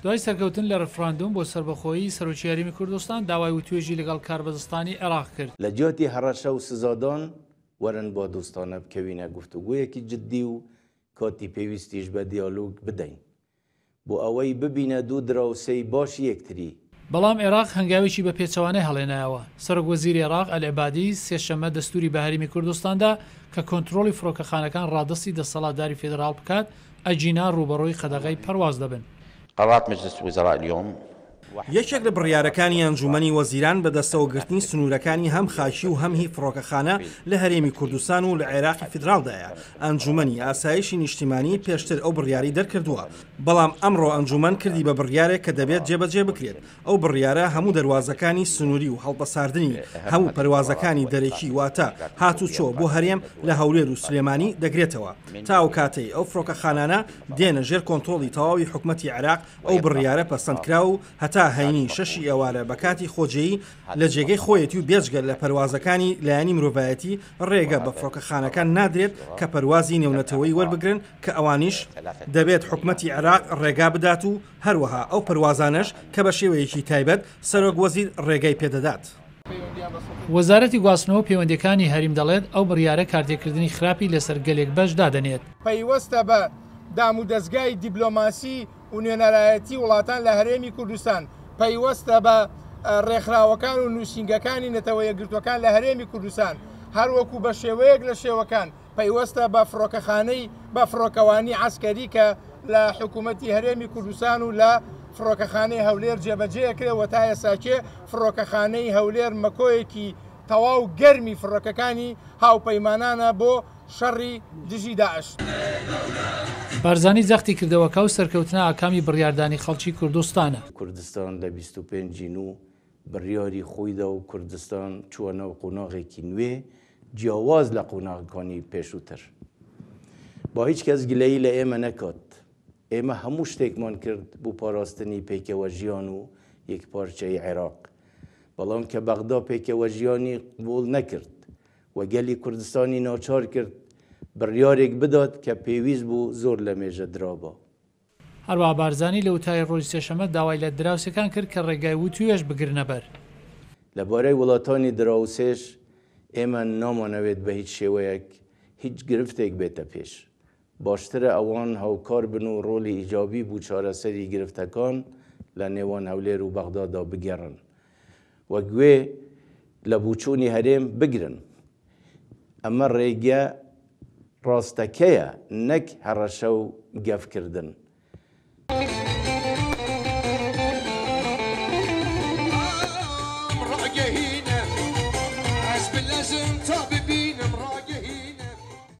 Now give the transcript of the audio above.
دوای سەرکەوتن لە ڕفراندوم بۆ سەربەخۆیی سەرۆکی یاریمی کوردستان داوای وتوێژی لەگەڵ کاربەدەستانی عێراق کرد. لە جیاتی هەڕەشە و سزادان وەرن بۆ دۆستانە بکەوینە گفتوگویەکی جددی و کاتی پێویستیش بە دیالۆگ بدەین بۆ ئەوەی ببینە دوو دراوسەی باشی یەکتری. بەڵام عێراق هەنگاوێکی بە پێچەوانەی هەڵێنایەوە. سەرۆکوەزیری عێراق ئەلعیبادی سێشەممە دەستوری بە هەرێمی کوردستاندا کە کۆنتڕۆڵی فڕۆکەخانەکان ڕادستی دەسەڵاتداری فێدراڵ بکات ئەجینا ڕوبەڕۆی قەدەغەی پەرواز دەبن. قرارات مجلس الوزراء اليوم یەکێک لە بڕیارەکانی ئەنجومەنی وەزیران بەدەستەوەگرتنی سنوورەکانی هەم خاچی و هەم هی فڕۆکەخانە لە هەرێمی کوردستان و لە عێراقی فیدراڵدایە. ئەنجومەنی ئاسایشی نیشتیمانی پێشتر ئەو بڕیاری دەرکردووە، بەڵام ئەمڕۆ ئەنجومەن کردی بە بڕیارێک کە دەبێت جێبەجێ بکرێت. ئەو بڕیارە هەموو دەواازەکانی سنووری و هەڵبەساردنی هەموو پەروازەکانی دەرەکی واتە هاتوچۆ بۆ هەرێم لە هەولێر و سلێمانی دەگرێتەوە. تا ئەو کاتەی ئەو فڕۆکەخانانە دێنە ژێر کۆنتڕۆڵی تەواوی حکومەتی عێراق ئەو بڕیارە پەسەندکرا و هەتا هەینی شەشی ئێوارە بە کاتی خۆجێی لە جێگەی خۆیەتی و بێجگەل لە پەروازەکانی لایەنی مرۆڤایەتی ڕێگە بە فڕۆکەخانەکان نادرێت کە پەروازی نێونەتەوەی وەربگرن کە ئەوانیش دەبێت حکومەتی عێراق ڕێگا بدات و هەروەها ئەو پەروازانش کە بە شێوەیەکی تایبەت سەرۆک وەزیر ڕێگای پێدەدات. وەزارەتی گواستنەوە پەیوەندیەکانی هەریم دەڵێت ئەو بڕیارە کارتێکردنی خراپی لەسەر گەلێک بەش دادەنێت. پەیوەستە بە دام و دەستگای دیبلۆماسی و نوێنەرایەتی وڵاتان لە هەرێمی کوردستان، پەیوەستە بە ڕێکخراوەکان و نووسینگەکانی نەتەوە یەکگرتوەکان لە هەرێمی کوردستان، هەروەکو بە شێوەیەک لە شێوەکان پەیوەستە بە فڕۆکەخانەی بە فڕۆکەوانی عەسکەری کە لە حکوومەتی هەرێمی کوردستان و لە فڕۆکەخانەی هەولێر جێبەجێکرێەوە تا ئێساکێ فڕۆکەخانەی هەولێر مەکۆیەکی تەواو گەرمی فڕۆکەکانی هاوپەیمانانە بۆ شەڕی دژی داعش. بارزانی زەختی کردەوەکە و سەرکەوتنە ئاکامی بڕیاردانی خەڵکی کوردستانە. کوردستان لە 25 و بڕیاری خۆیدا و کوردستان چووەنەوە قۆناغێکی نوێ جیاواز لە قۆناغەکانی پێشووتر. با هیچ کەس گلەیی لە ئێمە نەکات. ئێمە هەموو شتێکمان کرد بۆ پاراستنی پێکەوە ژیان و یەکپارچەی عێراق. بەڵام کە بەغدا پێکەوە ژیانی قبوڵ نەکرد و گەلی کوردستانی ناچار کرد بڕیارێک بدات کە پێویست بوو زۆر لە مێژە درابە. هەروەها بارزانی لە وتای ڕۆژی سێشەممە داوای لە دراوسەکان کرد کە ڕێگای وتوێژ بگرنە بەر. لەبارەی وڵاتانی دراوسێش ئێمە نامانەوێت بە هیچ شێوەیەک هیچ گرفتێک بێتە پێش. باشترە ئەوان هاوکار بن و ڕۆلی ئیجابی بوو چارەسەری گرفتەکان لە نێوان هەولێر و بەغدادا بگەڕن و گوێ لە بوچوونی هەرێم بگرن. ئەمە ڕێگە ڕاستەکەیە نەک هەڕەشە و گەفکردن. ڕاگەهینە ئەس بلەزم تا